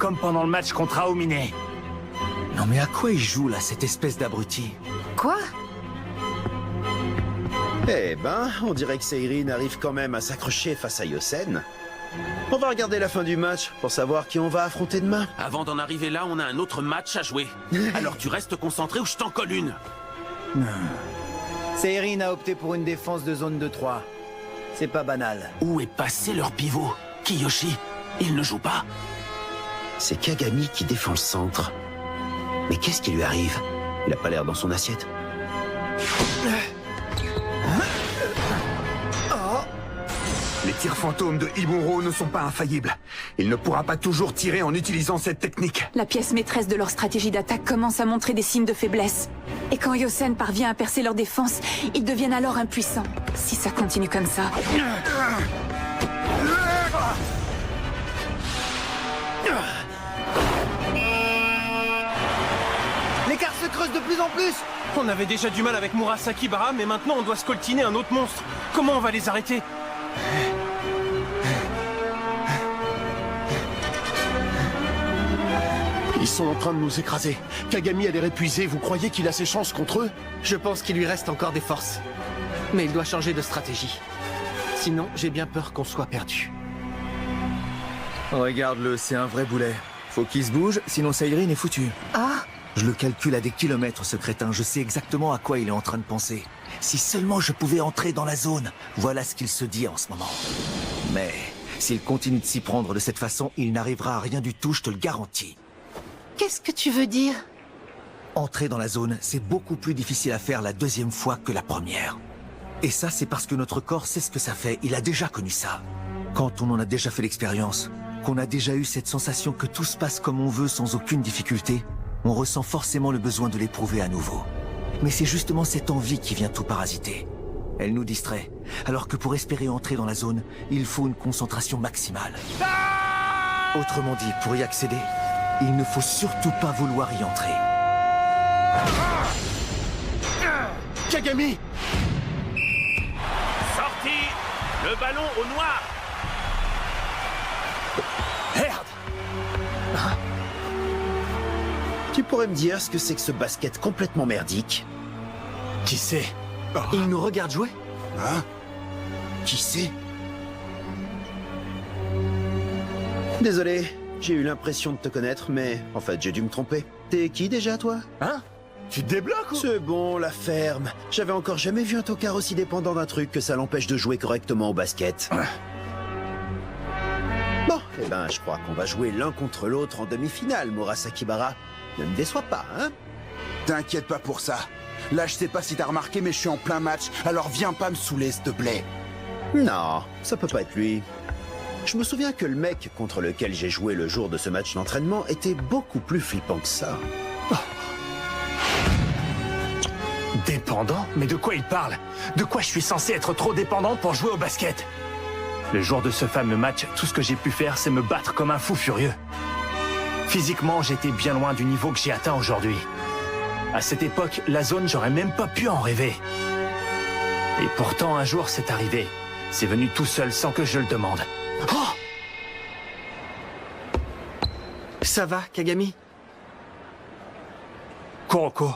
comme pendant le match contre Aomine. Non mais à quoi il joue là, cette espèce d'abruti? Quoi? Eh ben, on dirait que Seirin arrive quand même à s'accrocher face à Yosen. On va regarder la fin du match pour savoir qui on va affronter demain. Avant d'en arriver là, on a un autre match à jouer. Alors tu restes concentré ou je t'en colle une. Seirin a opté pour une défense de zone de 3. C'est pas banal. Où est passé leur pivot? Kiyoshi, il ne joue pas. C'est Kagami qui défend le centre. Mais qu'est-ce qui lui arrive? Il a pas l'air dans son assiette. Les tirs fantômes de Himuro ne sont pas infaillibles. Il ne pourra pas toujours tirer en utilisant cette technique. La pièce maîtresse de leur stratégie d'attaque commence à montrer des signes de faiblesse. Et quand Yosen parvient à percer leur défense, ils deviennent alors impuissants. Si ça continue comme ça... L'écart se creuse de plus en plus. On avait déjà du mal avec Murasaki Bara, mais maintenant on doit scoltiner un autre monstre. Comment on va les arrêter? Ils sont en train de nous écraser. Kagami a l'air épuisé, vous croyez qu'il a ses chances contre eux? Je pense qu'il lui reste encore des forces. Mais il doit changer de stratégie. Sinon, j'ai bien peur qu'on soit perdu. Regarde-le, c'est un vrai boulet. Faut qu'il se bouge, sinon Seirin est foutu. Ah! Je le calcule à des kilomètres, ce crétin. Je sais exactement à quoi il est en train de penser. Si seulement je pouvais entrer dans la zone. Voilà ce qu'il se dit en ce moment. Mais s'il continue de s'y prendre de cette façon, il n'arrivera à rien du tout, je te le garantis. Qu'est-ce que tu veux dire? Entrer dans la zone, c'est beaucoup plus difficile à faire la deuxième fois que la première. Et ça, c'est parce que notre corps sait ce que ça fait. Il a déjà connu ça. Quand on en a déjà fait l'expérience, qu'on a déjà eu cette sensation que tout se passe comme on veut sans aucune difficulté, on ressent forcément le besoin de l'éprouver à nouveau. Mais c'est justement cette envie qui vient tout parasiter. Elle nous distrait, alors que pour espérer entrer dans la zone, il faut une concentration maximale. Autrement dit, pour y accéder, il ne faut surtout pas vouloir y entrer. Kagami! Sorti! Le ballon au noir! Merde! Tu pourrais me dire ce que c'est que ce basket complètement merdique? Qui c'est? Il nous regarde jouer? Hein? Qui c'est? Désolé, j'ai eu l'impression de te connaître, mais en fait j'ai dû me tromper. T'es qui déjà, toi? Hein? Tu te débloques ou? C'est bon, la ferme. J'avais encore jamais vu un tocard aussi dépendant d'un truc que ça l'empêche de jouer correctement au basket. Bon, eh ben, je crois qu'on va jouer l'un contre l'autre en demi-finale, Murasaki Bara. Ne me déçois pas, hein? T'inquiète pas pour ça. Là, je sais pas si t'as remarqué, mais je suis en plein match, alors viens pas me saouler, s'il te plaît. Non, ça peut pas être lui. Je me souviens que le mec contre lequel j'ai joué le jour de ce match d'entraînement était beaucoup plus flippant que ça. Dépendant? Mais de quoi il parle? De quoi je suis censé être trop dépendant pour jouer au basket? Le jour de ce fameux match, tout ce que j'ai pu faire, c'est me battre comme un fou furieux. Physiquement, j'étais bien loin du niveau que j'ai atteint aujourd'hui. À cette époque, la zone, j'aurais même pas pu en rêver. Et pourtant, un jour, c'est arrivé. C'est venu tout seul sans que je le demande. Oh! Ça va, Kagami? Kuroko,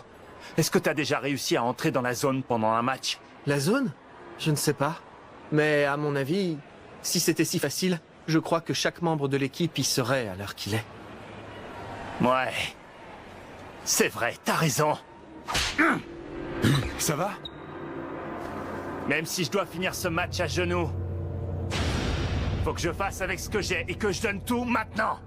est-ce que t'as déjà réussi à entrer dans la zone pendant un match? La zone? Je ne sais pas. Mais à mon avis, si c'était si facile, je crois que chaque membre de l'équipe y serait à l'heure qu'il est. Ouais. C'est vrai, t'as raison. Ça va? Même si je dois finir ce match à genoux, faut que je fasse avec ce que j'ai et que je donne tout maintenant.